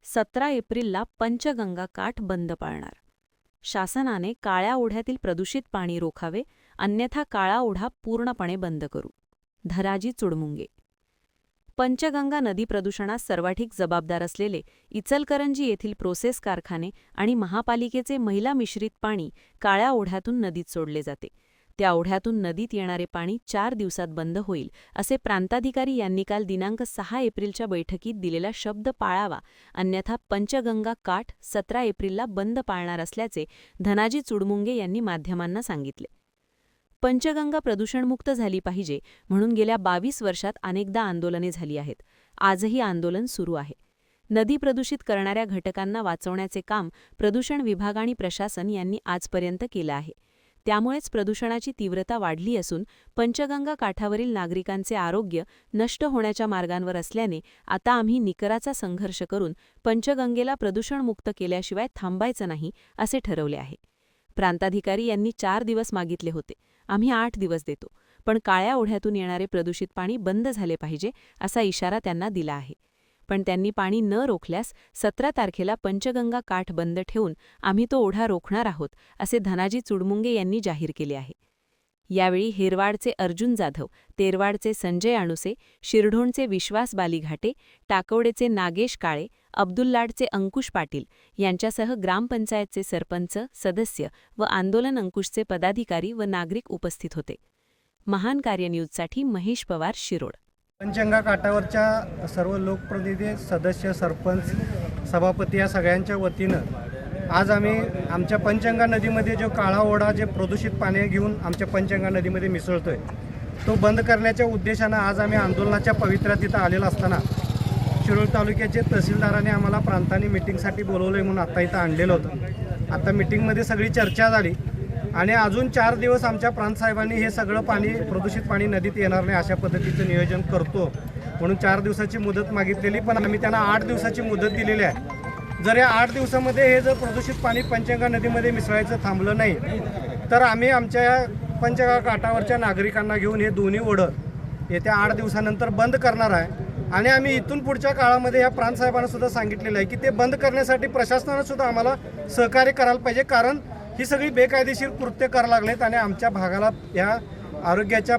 17 एप्रिलला पंचगंगा काठ बंद पाळणार. शासनाने काळ्या ओढ्यातील प्रदूषित पाणी रोखावे, अन्यथा काळा ओढा पूर्णपणे बंद करू. धनाजी चुडमुंगे. पंचगंगा नदी प्रदूषणास सर्वाधिक जबाबदार असलेले इचलकरंजी येथील प्रोसेस कारखाने आणि महापालिकेचे महिला मिश्रित पाणी काळ्या ओढ्यातून नदीत सोडले जाते. त्या ओढ्यातून नदीत येणारे पाणी 4 दिवसात बंद होईल, असे प्रांताधिकारी यांनी काल दिनांक 6 एप्रिलच्या बैठकीत दिलेला शब्द पाळावा, अन्यथा पंचगंगा काठ 17 एप्रिलला बंद पाळणार असल्याचे धनाजी चुडमुंगे यांनी माध्यमांना सांगितले. पंचगंगा प्रदूषणमुक्त झाली पाहिजे म्हणून गेल्या 22 वर्षात अनेकदा आंदोलने झाली आहेत. आजही आंदोलन सुरू आहे. नदी प्रदूषित करणाऱ्या घटकांना वाचवण्याचे काम प्रदूषण विभाग आणि प्रशासन यांनी आजपर्यंत केलं आहे. त्यामुळेच प्रदूषणाची तीव्रता वाढली असून पंचगंगा काठावरील नागरिकांचे आरोग्य नष्ट होण्याच्या मार्गांवर असल्याने आता आम्ही निकराचा संघर्ष करून पंचगंगेला प्रदूषणमुक्त केल्याशिवाय थांबायचं नाही, असे ठरवले आहे. प्रांताधिकारी यांनी 4 दिवस मागितले होते. आम्ही 8 दिवस देतो, पण काळ्या ओढ्यातून येणारे प्रदूषित पाणी बंद झाले पाहिजे, असा इशारा त्यांना दिला आहे. पण त्यांनी पाणी न रोखल्यास 17 तारखेला पंचगंगा काठ बंद ठेवून आम्ही तो ओढा रोखणार आहोत, असे धनाजी चुडमुंगे यांनी जाहीर केले आहे. यावेळी हेरवाडचे अर्जुन जाधव, तेरवाडचे संजय आणुसे, शिरढोणचे विश्वास बालीघाटे, टाकवडेचे नागेश काळे, अब्दुल्लाडचे अंकुश पाटील यांच्यासह ग्रामपंचायतचे सरपंच, सदस्य व आंदोलन अंकुशचे पदाधिकारी व नागरिक उपस्थित होते. महान कार्य न्यूजसाठी महेश पवार, शिरोड. पंचगंगा काठावरच्या सर्व लोकप्रतिनिधी, सदस्य, सरपंच, सभापती या सगळ्यांच्या वतीनं आज आम्ही आमच्या पंचगंगा नदीमध्ये जो काळा ओढा जे प्रदूषित पाणी घेऊन आमच्या पंचगंगा नदीमध्ये मिसळतोय तो बंद करण्याच्या उद्देशानं आज आम्ही आंदोलनाच्या पवित्र्यात तिथं आलेलो असताना शिरोळ तालुक्याचे तहसीलदारांनी आम्हाला प्रांतांनी मिटिंगसाठी बोलवलं म्हणून आता इथं आणलेलं होतं. आता मिटिंगमध्ये सगळी चर्चा झाली आणि अजून 4 दिवस आमच्या प्रांतसाहेबांनी हे सगळं पाणी प्रदूषित पाणी नदीत येणार नाही अशा पद्धतीचं नियोजन करतो म्हणून 4 दिवसाची मुदत मागितलेली, पण आम्ही त्यांना 8 दिवसाची मुदत दिलेली आहे. जर या 8 दिवसामध्ये हे जर प्रदूषित पाणी पंचगंगा नदीमध्ये मिसळायचं थांबलं नाही तर आम्ही आमच्या पंचगंगा काठावरच्या नागरिकांना घेऊन हे दोन्ही ओढं येत्या 8 दिवसानंतर बंद करणार आहे. आणि आम्ही इथून पुढच्या काळामध्ये या प्रांतसाहेबांना सुद्धा सांगितलेलं आहे की ते बंद करण्यासाठी प्रशासनानं सुद्धा आम्हाला सहकार्य करायला पाहिजे, कारण ही सगळी बेकायदेशीर कृत्य करायला लागलेत आणि आमच्या भागाला या आरोग्याच्या